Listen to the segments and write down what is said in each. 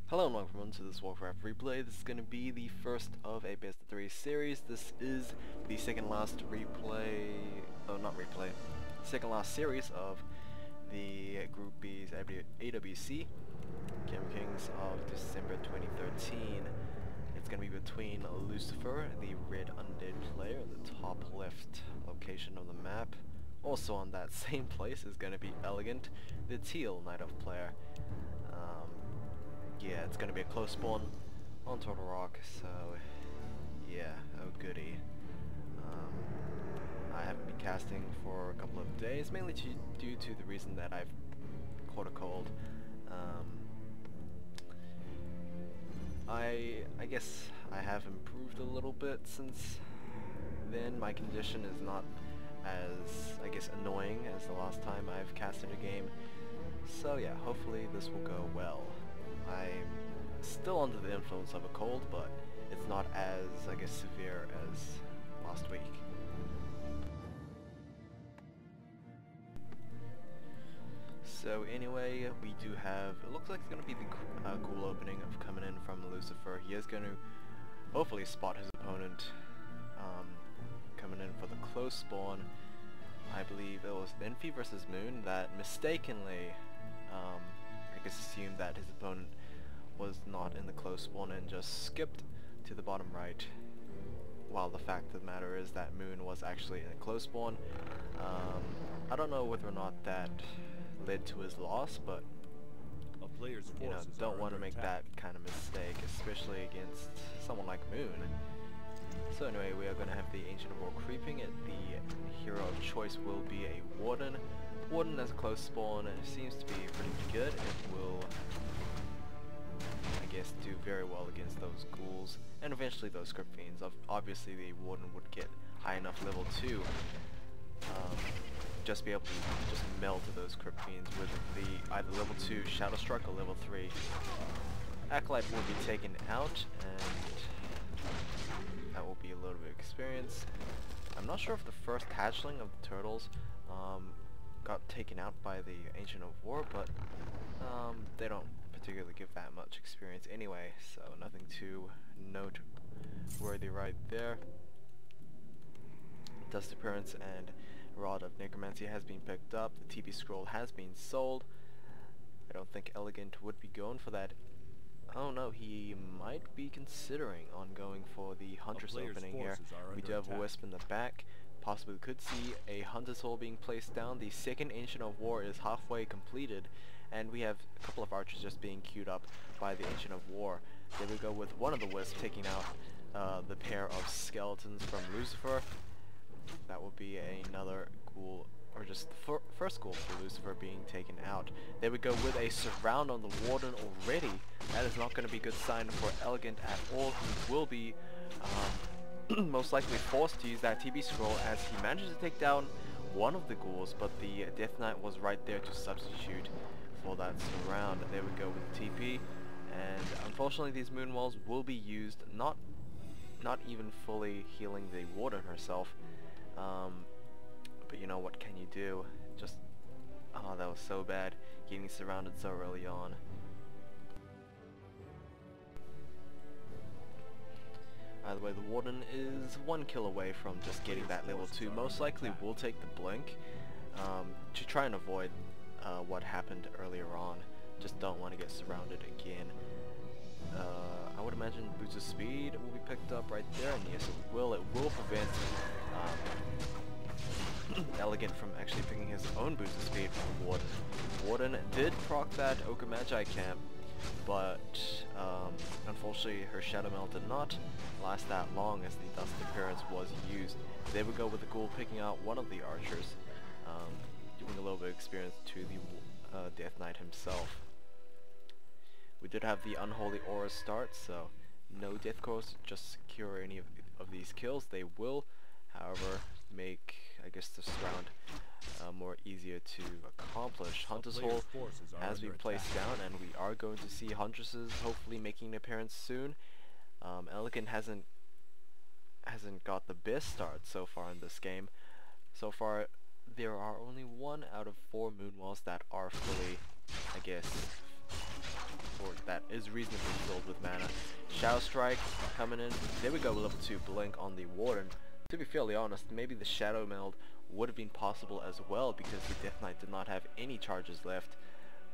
Hello and welcome to this Warcraft replay. This is going to be the first of a best of 3 series. This is the second last replay, second last series of the Group B's AWC, Game Kings of December 2013. It's going to be between Lucifer, the red undead player, in the top left location of the map. Also on that same place is going to be Elegant, the teal Night Elf player. Yeah, it's gonna be a close spawn on Turtle Rock, so yeah, oh goody. I haven't been casting for a couple of days, mainly due to the reason that I've caught a cold. I guess I have improved a little bit since then. My condition is not as, I guess, annoying as the last time I've casted a game. So yeah, hopefully this will go well. I'm still under the influence of a cold, but it's not as, I guess, severe as last week. So anyway, we do have, it looks like it's going to be the cool opening of coming in from Lucifer. He is going to hopefully spot his opponent coming in for the close spawn. I believe it was Envy versus Moon that mistakenly I guess assumed that his opponent was not in the close spawn and just skipped to the bottom right, while the fact of the matter is that Moon was actually in a close spawn. I don't know whether or not that led to his loss, but you know, don't want to make that kind of mistake, especially against someone like Moon. So anyway, we are going to have the Ancient of War creeping it. The hero of choice will be a Warden. Warden as a close spawn seems to be pretty good. It will, I guess, do very well against those ghouls and eventually those Crypt Fiends. Obviously the Warden would get high enough level 2, just be able to just melt those Crypt Fiends with the either level 2 Shadow Strike or level 3 Acolyte will be taken out, and that will be a little bit of experience. I'm not sure if the first hatchling of the turtles got taken out by the Ancient of War, but they don't particularly give that much experience anyway, so nothing too noteworthy right there. Dust Appearance and Rod of Necromancy has been picked up. The TP Scroll has been sold. I don't think Elegant would be going for that. Oh no, he might be considering on going for the Huntress opening here. We do have a Wisp in the back. Possibly could see a Hunter's Hole being placed down. The second Ancient of War is halfway completed, and we have a couple of archers just being queued up by the Ancient of War. There we go with one of the Wisps taking out the pair of skeletons from Lucifer. That will be another ghoul, or just the first ghoul for Lucifer being taken out. There we go with a surround on the Warden already. That is not going to be a good sign for Elegant at all. He will be most likely forced to use that TP Scroll as he manages to take down one of the ghouls, but the Death Knight was right there to substitute for that surround. There we go with TP, and unfortunately these moon walls will be used, not even fully healing the Warden herself. But you know, what can you do? Just, oh, that was so bad, getting surrounded so early on. Either way, the Warden is 1 kill away from just getting that level 2. Most likely will take the Blink to try and avoid what happened earlier on. Just don't want to get surrounded again. I would imagine Boots of Speed will be picked up right there, and yes, it will. It will prevent Elegant from actually picking his own Boots of Speed from Warden. Warden did proc that Ochre Magi camp, but unfortunately her Shadow Melt did not last that long as the Dust Appearance was used. There we go with the Ghoul picking out one of the archers, giving a little bit of experience to the Death Knight himself. We did have the Unholy Aura start, so no Death Cores, just secure any of these kills. They will, however, make, I guess, this round more easier to accomplish. Hunter's Hole has been placed down, and we are going to see Huntresses hopefully making an appearance soon. Elegant hasn't got the best start so far in this game. So far, there are only 1 out of 4 moon walls that are fully, I guess, that is reasonably filled with mana. Shadow Strike coming in. There we go, level 2 Blink on the Warden. To be fairly honest, maybe the Shadow meld would have been possible as well because the Death Knight did not have any charges left.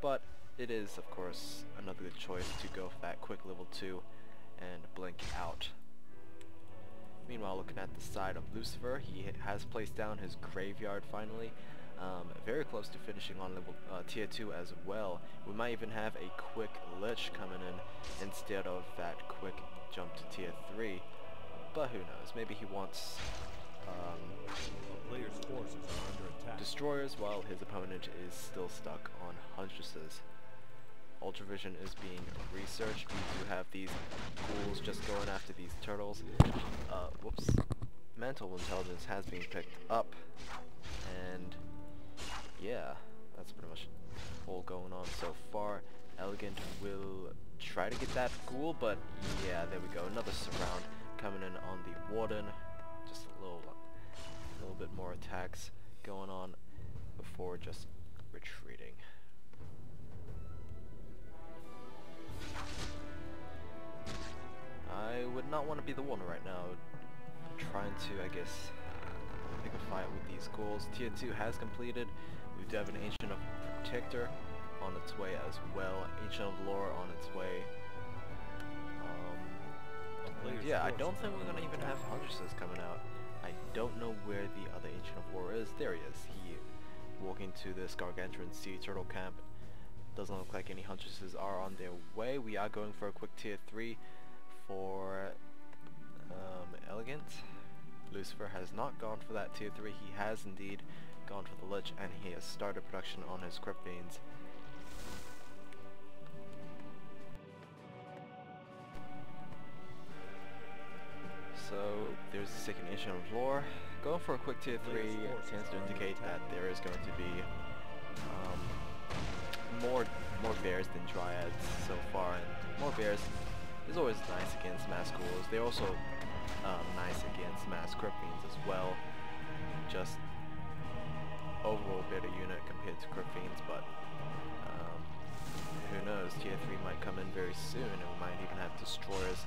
But it is, of course, another good choice to go for that quick level 2 and blink out. Meanwhile, looking at the side of Lucifer, he has placed down his graveyard finally. Very close to finishing on level tier 2 as well. We might even have a quick Lich coming in instead of that quick jump to tier 3. But who knows, maybe he wants A player's forces are under attack. destroyers while his opponent is still stuck on huntresses. Ultravision is being researched. We do have these ghouls just going after these turtles. Whoops. Mental intelligence has been picked up, and yeah, that's pretty much all going on so far. Elegant will try to get that ghoul, but yeah, there we go. Another surround coming in on the Warden. Just a little bit more attacks going on before just retreating. I would not want to be the one right now trying to, I guess, pick a fight with these ghouls. Tier 2 has completed. We do have an Ancient of Protector on its way as well. Ancient of Lore on its way. Yeah, I don't think we're going to even have huntresses coming out. I don't know where the other Ancient of War is. There he is. He walking to this Gargantuan Sea Turtle camp. Doesn't look like any huntresses are on their way. We are going for a quick tier 3 for Elegant. Lucifer has not gone for that tier 3. He has indeed gone for the Lich, and he has started production on his Crypt Fiends. So there's the second Ancient of Lore. Going for a quick tier 3 tends to indicate that there is going to be more bears than dryads so far, and more bears is always nice against mass ghouls. They're also nice against mass Crypt Fiends as well. Just overall better unit compared to Crypt Fiends, but who knows, tier 3 might come in very soon, and we might even have destroyers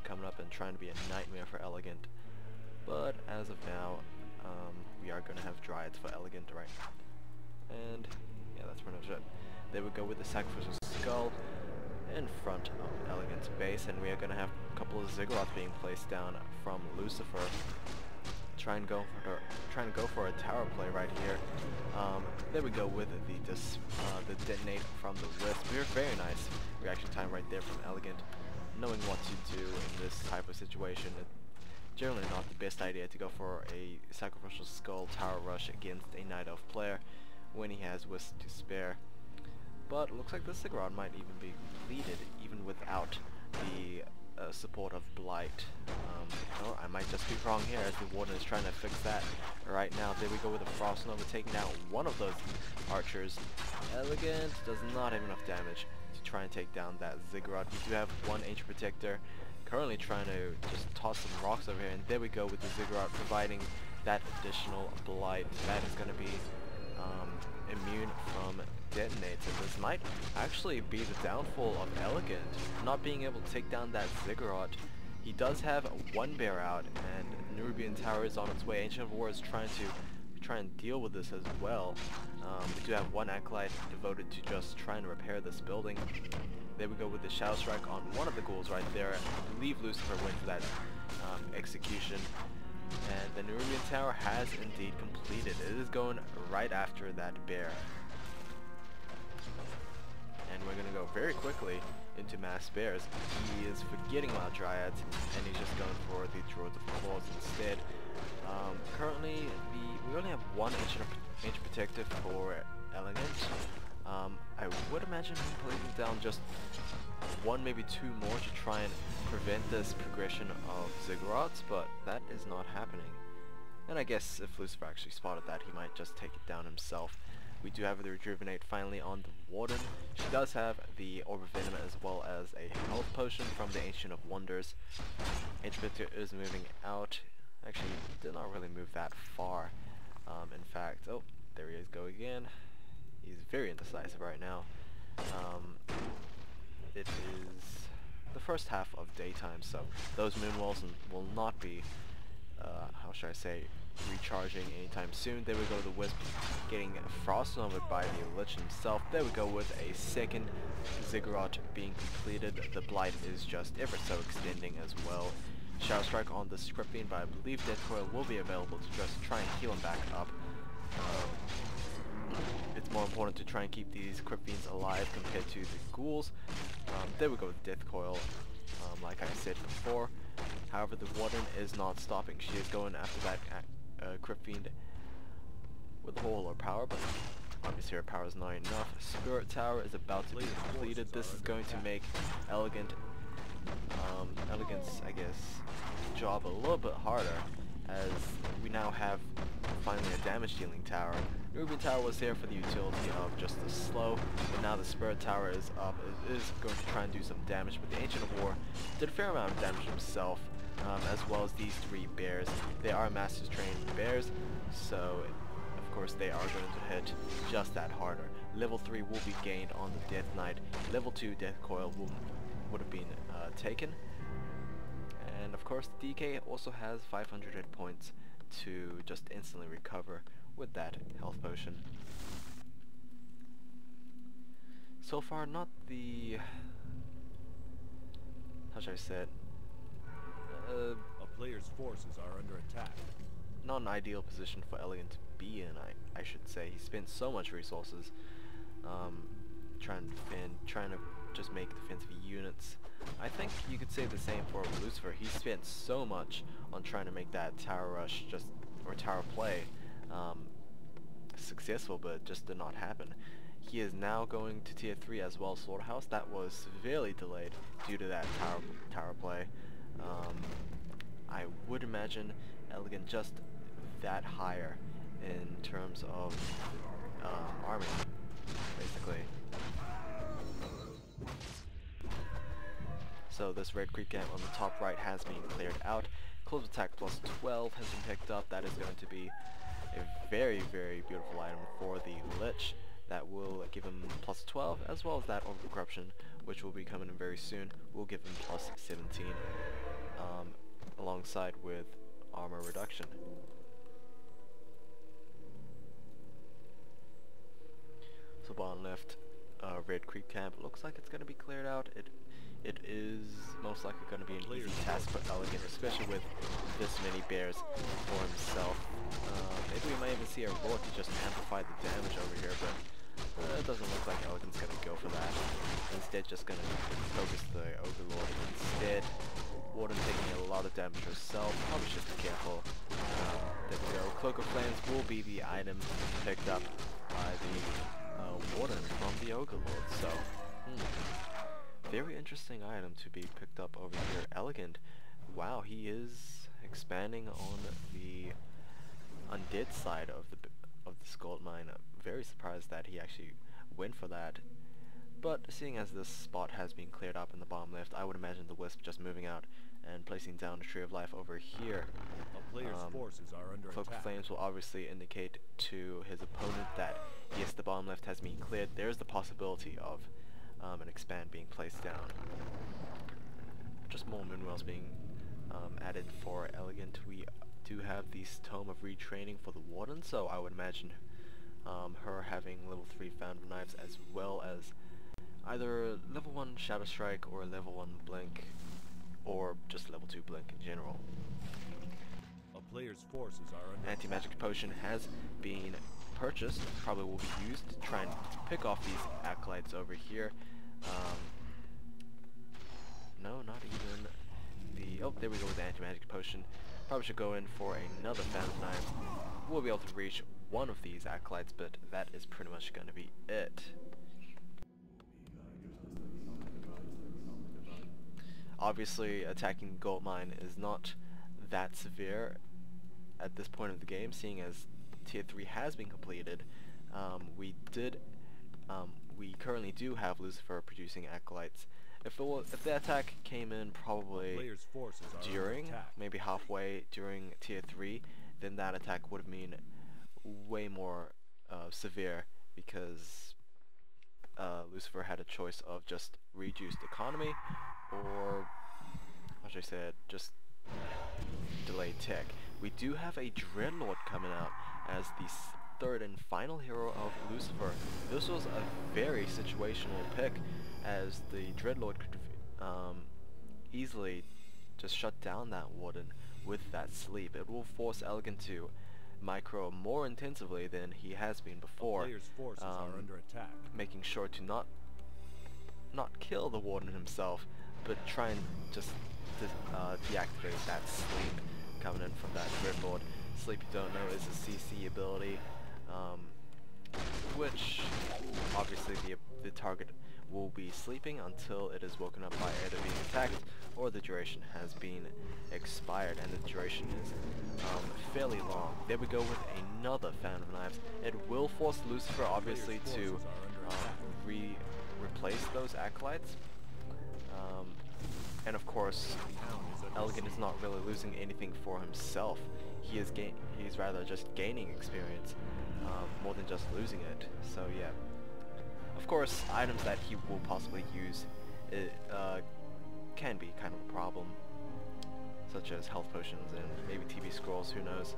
coming up and trying to be a nightmare for Elegant. But as of now, we are going to have dryads for Elegant right now. And yeah, that's pretty much it. There we go with the Sacrificial Skull in front of Elegant's base, and we are going to have a couple of Ziggurats being placed down from Lucifer. Try and go for a tower play right here. There we go with the detonate from the Wisp. Very nice reaction time right there from Elegant. Knowing what to do in this type of situation, it's generally not the best idea to go for a Sacrificial Skull tower rush against a Night Elf player when he has Wisp to spare. But it looks like the Ziggurat might even be completed even without the support of Blight. Oh, I might just be wrong here as the Warden is trying to fix that right now. There we go with the Frost Nova taking out one of those archers. Elegant does not have enough damage to try and take down that Ziggurat. We do have one Ancient Protector currently trying to just toss some rocks over here, and there we go with the Ziggurat providing that additional Blight. That is going to be immune from detonates, and this might actually be the downfall of Elegant, not being able to take down that Ziggurat. He does have one bear out, and Nerubian Tower is on its way. Ancient of War is trying and deal with this as well. We do have one Acolyte devoted to just trying to repair this building. There we go with the Shadow Strike on one of the ghouls right there. I believe Lucifer went for that execution. And the Nerubian Tower has indeed completed. It is going right after that bear. And we're going to go very quickly into mass bears. He is forgetting about dryads, and he's just going for the Druids of Claws instead. Currently, we only have one Ancient Protector for Elegant. I would imagine him putting down just one, maybe two more to try and prevent this progression of Ziggurats, but that is not happening. And I guess if Lucifer actually spotted that, he might just take it down himself. We do have the Rejuvenate finally on the Warden. She does have the Orb of Venom as well as a health potion from the Ancient of Wonders. Ancient Protector is moving out. Actually, he did not really move that far. In fact, oh, there he is, go again. He's very indecisive right now. first half of daytime, so those moon walls will not be, how should I say, recharging anytime soon. There we go, the Wisp getting frost over by the Lich himself. There we go with a second Ziggurat being completed. The Blight is just ever so extending as well. Shadow Strike on the Scripting, but I believe Death Coil will be available to just try and heal him back up. It's more important to try and keep these Crypt Fiends alive compared to the ghouls. There we go with Death Coil, like I said before. However, the Warden is not stopping. She is going after that Crypt Fiend with whole her power, but obviously her power is not enough. Spirit Tower is about to be completed. This is going to make Elegant's, I guess, job a little bit harder, as we now have finally a damage dealing tower. Ruby Tower was there for the utility of just the slow, but now the Spirit Tower is up. It is going to try and do some damage, but the Ancient of War did a fair amount of damage himself, as well as these three bears. They are Masters Trained bears, so of course they are going to hit just that harder. Level 3 will be gained on the Death Knight. Level 2 Death Coil would have been taken. And of course DK also has 500 hit points to just instantly recover with that health potion. So far not the, how should I say it, A player's forces are under attack. not an ideal position for Elegant to be in, I should say. He spent so much resources trying to defend, trying to just make defensive units. I think you could say the same for Lucifer. He spent so much on trying to make that tower rush or tower play successful, but it just did not happen. He is now going to tier 3 as well, Slaughterhouse. That was severely delayed due to that tower play. I would imagine Elegant just that higher in terms of army, basically. So this red creep camp on the top right has been cleared out. Close attack plus 12 has been picked up. That is going to be a very, very beautiful item for the Lich. That will give him plus 12, as well as that Orb of Corruption, which will be coming in very soon, will give him plus 17, alongside with armor reduction. So bottom left, red creep camp looks like it's going to be cleared out. It is most likely going to be an easy task for Elegant, especially with this many bears for himself. Maybe we might even see a roar to just amplify the damage over here, but it doesn't look like Elegant's going to go for that. Instead, just going to focus the Ogre Lord instead. Warden taking a lot of damage herself. Probably just be careful. There we go. Cloak of Flames will be the item picked up by the Warden from the Ogre Lord. So, very interesting item to be picked up over here. Elegant, wow, he is expanding on the undead side of this gold mine. I'm very surprised that he actually went for that. But seeing as this spot has been cleared up in the bottom left, I would imagine the Wisp just moving out and placing down the Tree of Life over here. A player's forces are under Cloak of attack. Flames will obviously indicate to his opponent that yes, the bottom left has been cleared. There's the possibility of an expand being placed down. Just more Moonwells being added for Elegant. We do have the Tome of Retraining for the Warden, so I would imagine her having level 3 Found Knives, as well as either level 1 Shadow Strike or level 1 Blink, or just level 2 Blink in general. A player's forces are under Anti-magic potion has been purchased, probably will be used to try and pick off these acolytes over here. No, not even the... Oh, there we go with the anti-magic potion. Probably should go in for another Phantom Knife. We'll be able to reach one of these acolytes, but that is pretty much going to be it. Obviously, attacking gold mine is not that severe at this point of the game, seeing as tier 3 has been completed. We currently do have Lucifer producing acolytes. If the attack came in probably player's forces are during, under attack. maybe halfway during tier 3, then that attack would have been way more severe, because Lucifer had a choice of just reduced economy or how should I say it, just delayed tech. We do have a Dreadlord coming out as the third and final hero of Lucifer. This was a very situational pick, as the Dreadlord could easily just shut down that Warden with that sleep. It will force Elegant to micro more intensively than he has been before, Player's forces are under attack. making sure to not kill the Warden himself, but try and just deactivate that sleep coming in from that Dreadlord. Sleep, you don't know, is a CC ability, which obviously the target will be sleeping until it is woken up by either being attacked or the duration has been expired, and the duration is fairly long. There we go with another Fan of Knives. It will force Lucifer obviously to replace those acolytes, and of course Elegant is not really losing anything for himself. He's rather just gaining experience more than just losing it. So yeah, of course items that he will possibly use can be kind of a problem, such as health potions and maybe TV scrolls, who knows.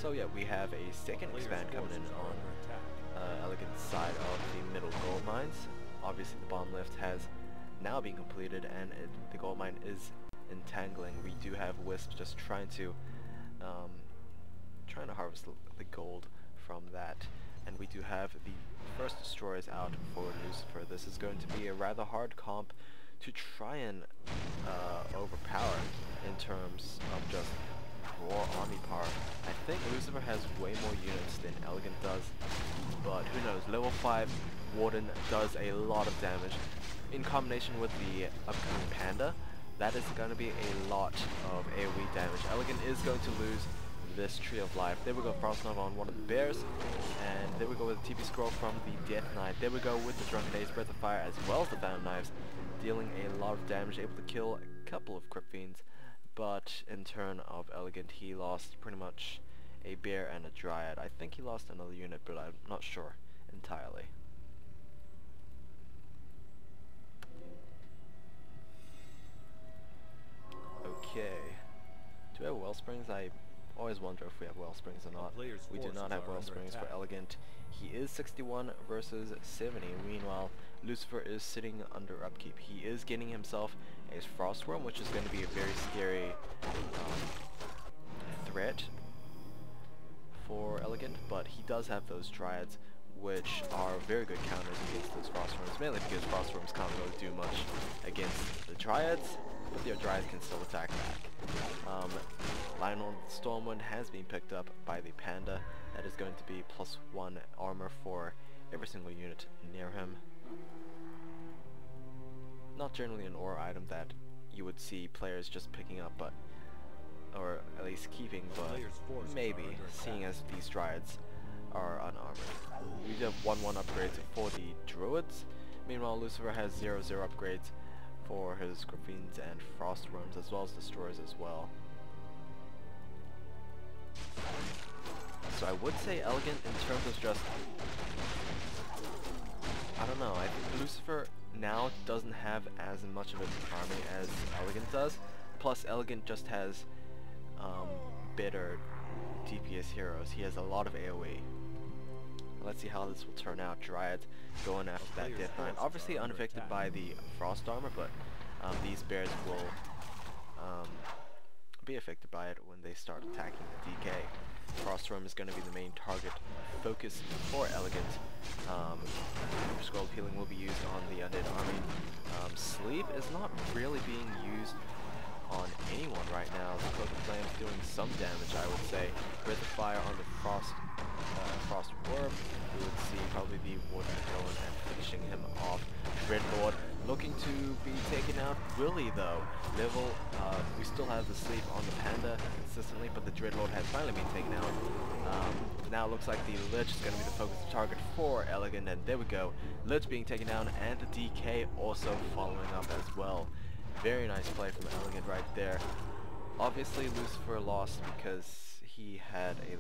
So yeah, we have a second expand coming in on Elegant's side of the middle gold mines. Obviously the bomb lift has now been completed, and the gold mine is entangling. We do have Wisp just trying to harvest the gold from that, and we do have the first destroyers out for Lucifer. This is going to be a rather hard comp to try and overpower in terms of just raw army power. I think Lucifer has way more units than Elegant does, but who knows, level 5 Warden does a lot of damage. In combination with the upcoming Panda, that is going to be a lot of AoE damage. Elegant is going to lose this Tree of Life. There we go, Frost Nova on one of the bears, and there we go with the TP Scroll from the Death Knight. There we go with the Drunken Ace, Breath of Fire, as well as the Phantom Knives, dealing a lot of damage, able to kill a couple of Crypt Fiends, but in turn of Elegant, he lost pretty much a bear and a Dryad. I think he lost another unit, but I'm not sure entirely. Okay. Do we have Wellsprings? I always wonder if we have Wellsprings or not. We do not have Wellsprings for Elegant. He is 61 versus 70. Meanwhile, Lucifer is sitting under upkeep. He is getting himself a Frostworm, which is going to be a very scary threat for Elegant, but he does have those Dryads, which are very good counters against those Frostworms, mainly because Frostworms can't really do much against the Dryads, but the Dryads can still attack back. Lionel Stormwind has been picked up by the Panda. That is going to be +1 armor for every single unit near him. Not generally an aura item that you would see players just picking up, but or at least keeping, but maybe, seeing as these Dryads are unarmored. We do have 1-1 upgrades for the Druids. Meanwhile, Lucifer has 0-0 upgrades for his Griffins and Frostworms, as well as Destroyers as well. So I would say Elegant in terms of just, I don't know, I think Lucifer now doesn't have as much of an army as Elegant does, plus Elegant just has better DPS heroes. He has a lot of AoE. Let's see how this will turn out. Dryads going after that Death Knight. Obviously unaffected by the Frost armor, but these bears will be affected by it when they start attacking the DK. Frostworm is going to be the main target focus for Elegant. Scroll of Healing will be used on the Undead army. Sleep is not really being used on anyone right now. The Cloak of Flame is doing some damage, I would say. Breath of Fire on the Frostworm. We would see probably the Warden Heroine and finishing him off. Dreadlord looking to be taken out. Willy though, we still have the sleep on the Panda consistently, but the Dreadlord has finally been taken out. Now it looks like the Lich is going to be the focus target for Elegant, and there we go. Lich being taken down, and the DK also following up as well. Very nice play from Elegant right there. Obviously Lucifer lost because he had a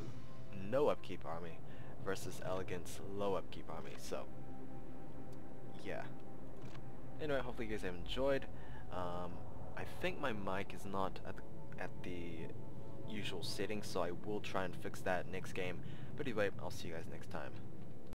no upkeep army versus Elegant's low upkeep army, so yeah. Anyway, hopefully you guys have enjoyed. I think my mic is not at the usual settings, so I will try and fix that next game. But anyway, I'll see you guys next time.